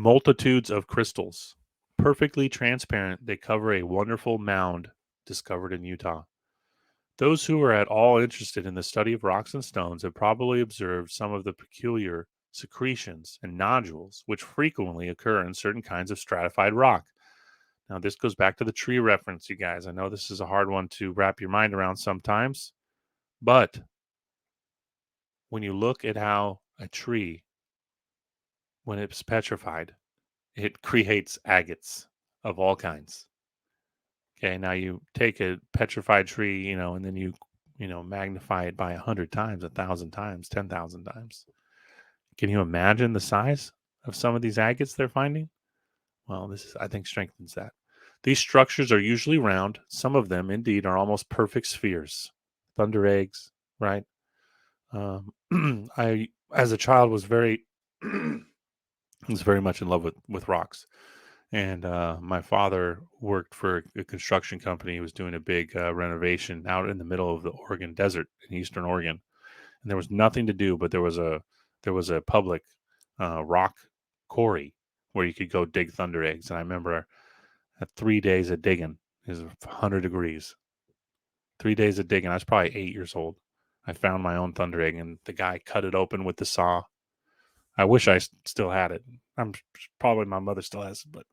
Multitudes of crystals, perfectly transparent, they cover a wonderful mound discovered in Utah. Those who are at all interested in the study of rocks and stones have probably observed some of the peculiar secretions and nodules which frequently occur in certain kinds of stratified rock. Now, this goes back to the tree reference, you guys. I know this is a hard one to wrap your mind around sometimes, but when you look at how a tree, when it's petrified, it creates agates of all kinds. Okay, now you take a petrified tree, and then you magnify it by 100 times, 1,000 times, 10,000 times. Can you imagine the size of some of these agates they're finding? Well, this, I think, strengthens that. These structures are usually round. Some of them, indeed, are almost perfect spheres. Thunder eggs, right? I, as a child, was very, was very much in love with rocks. And my father worked for a construction company. He was doing a big renovation out in the middle of the Oregon desert in Eastern Oregon, and there was nothing to do. But there was a public rock quarry where you could go dig thunder eggs. And I remember at 3 days of digging, it was 100 degrees. 3 days of digging. I was probably 8 years old. I found my own thunder egg, and the guy cut it open with the saw. I wish I still had it. I'm probably my mother still has it, but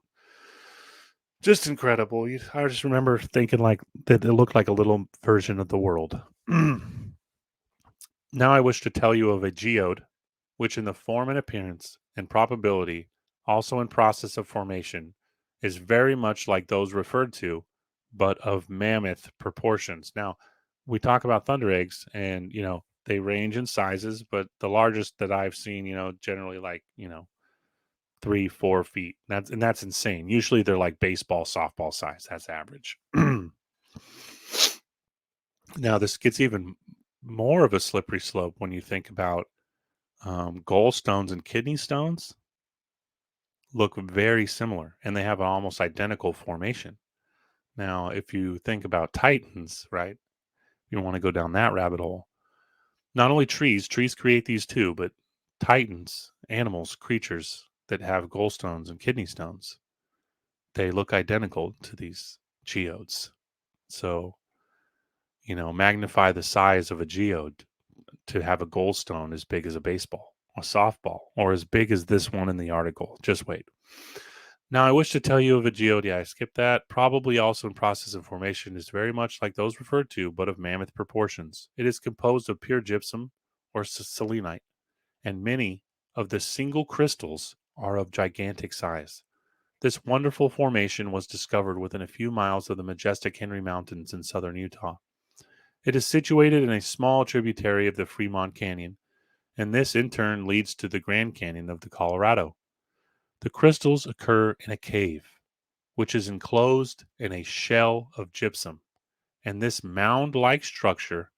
just incredible. I just remember thinking like that it looked like a little version of the world. Now I wish to tell you of a geode, which in the form and appearance and probability, also in process of formation, is very much like those referred to, but of mammoth proportions. Now, we talk about thunder eggs, and they range in sizes, but the largest that I've seen, generally like 3-4 feet. That's insane. Usually they're like baseball, softball size. That's average. Now this gets even more of a slippery slope when you think about gallstones and kidney stones look very similar, and they have an almost identical formation. Now, if you think about titans, right? You don't want to go down that rabbit hole. Not only trees create these too, but titans, animals, creatures that have gallstones and kidney stones, they look identical to these geodes. So, magnify the size of a geode to have a gallstone as big as a baseball, a softball, or as big as this one in the article. Just wait. Now, I wish to tell you of a geode. I skipped that. Probably also in process of formation is very much like those referred to, but of mammoth proportions. It is composed of pure gypsum or selenite, and many of the single crystals are of gigantic size. This wonderful formation was discovered within a few miles of the majestic Henry Mountains in southern Utah. It is situated in a small tributary of the Fremont Canyon, and this in turn leads to the Grand Canyon of the Colorado. The crystals occur in a cave, which is enclosed in a shell of gypsum, and this mound-like structure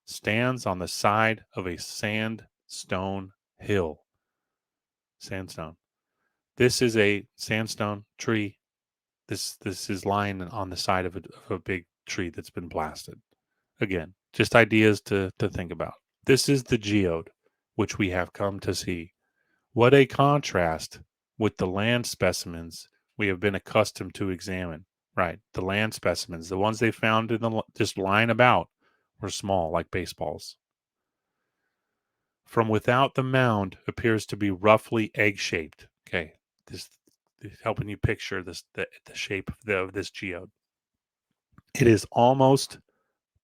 stands on the side of a sandstone hill. Sandstone. This is a sandstone tree. This is lying on the side of a big tree that's been blasted. Again, just ideas to think about. This is the geode, which we have come to see. What a contrast with the land specimens we have been accustomed to examine. Right, the land specimens, the ones they found just lying about, were small, like baseballs. From without, the mound appears to be roughly egg-shaped. Okay, this is helping you picture the shape of this geode. It is almost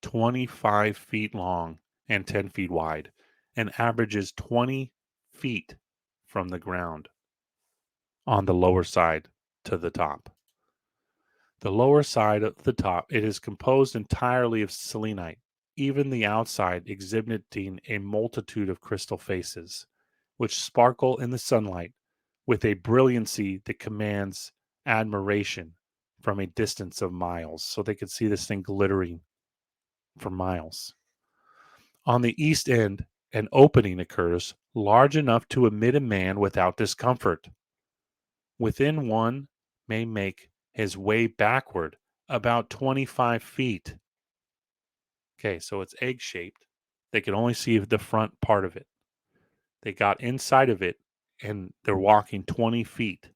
25 feet long and 10 feet wide, and averages 20 feet from the ground on the lower side to the top. The lower side of the top, it is composed entirely of selenite, even the outside exhibiting a multitude of crystal faces, which sparkle in the sunlight with a brilliancy that commands admiration from a distance of miles. So they could see this thing glittering for miles. On the east end, an opening occurs large enough to admit a man without discomfort. Within one may make his way backward about 25 feet. Okay, so it's egg-shaped. They can only see the front part of it. They got inside of it, and they're walking 20 feet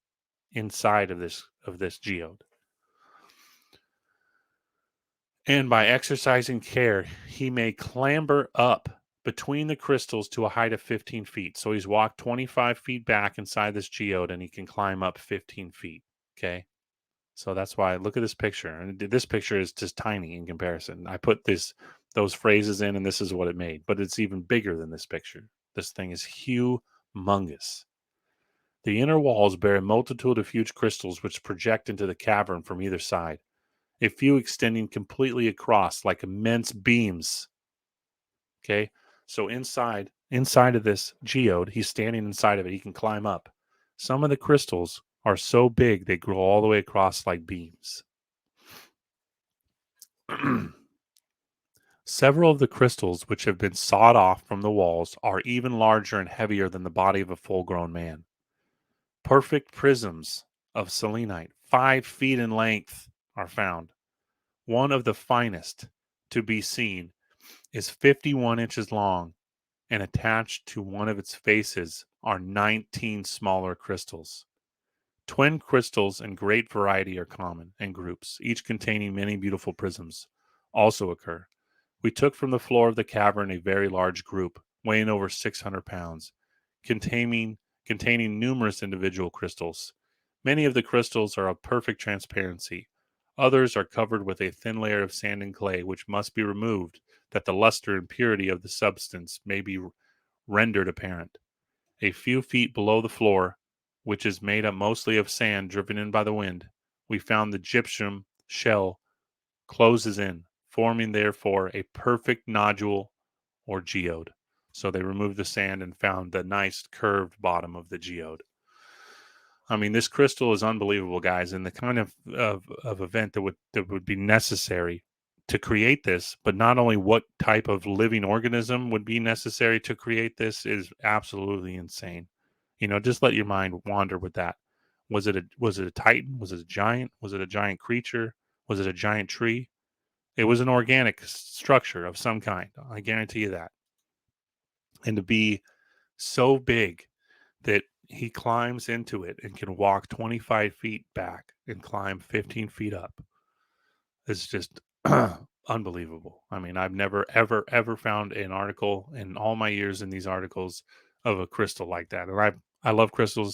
inside of this geode. And by exercising care, he may clamber up between the crystals to a height of 15 feet. So he's walked 25 feet back inside this geode and he can climb up 15 feet. Okay. So that's why look at this picture. And this picture is just tiny in comparison. I put those phrases in and this is what it made, but it's even bigger than this picture. This thing is humongous. The inner walls bear a multitude of huge crystals which project into the cavern from either side, a few extending completely across like immense beams. Okay. So inside of this geode, he's standing inside of it. He can climb up. Some of the crystals are so big they grow all the way across like beams. Several of the crystals which have been sawed off from the walls are even larger and heavier than the body of a full-grown man. Perfect prisms of selenite, 5 feet in length, are found. One of the finest to be seen is 51 inches long, and attached to one of its faces are 19 smaller crystals. Twin crystals in great variety are common, and groups, each containing many beautiful prisms, also occur. We took from the floor of the cavern a very large group, weighing over 600 pounds, containing numerous individual crystals. Many of the crystals are of perfect transparency. Others are covered with a thin layer of sand and clay, which must be removed that the luster and purity of the substance may be rendered apparent. A few feet below the floor, which is made up mostly of sand driven in by the wind, we found the gypsum shell closes in, forming therefore a perfect nodule or geode. So they removed the sand and found the nice curved bottom of the geode. I mean, this crystal is unbelievable, guys, and the kind of event that would be necessary to create this, but not only what type of living organism would be necessary to create this is absolutely insane. Just let your mind wander with that. Was it a titan? Was it a giant? Was it a giant creature? Was it a giant tree? It was an organic structure of some kind. I guarantee you that. And to be so big that he climbs into it and can walk 25 feet back and climb 15 feet up is just unbelievable. I mean, I've never, ever, ever found an article in all my years in these articles of a crystal like that. And I love crystals.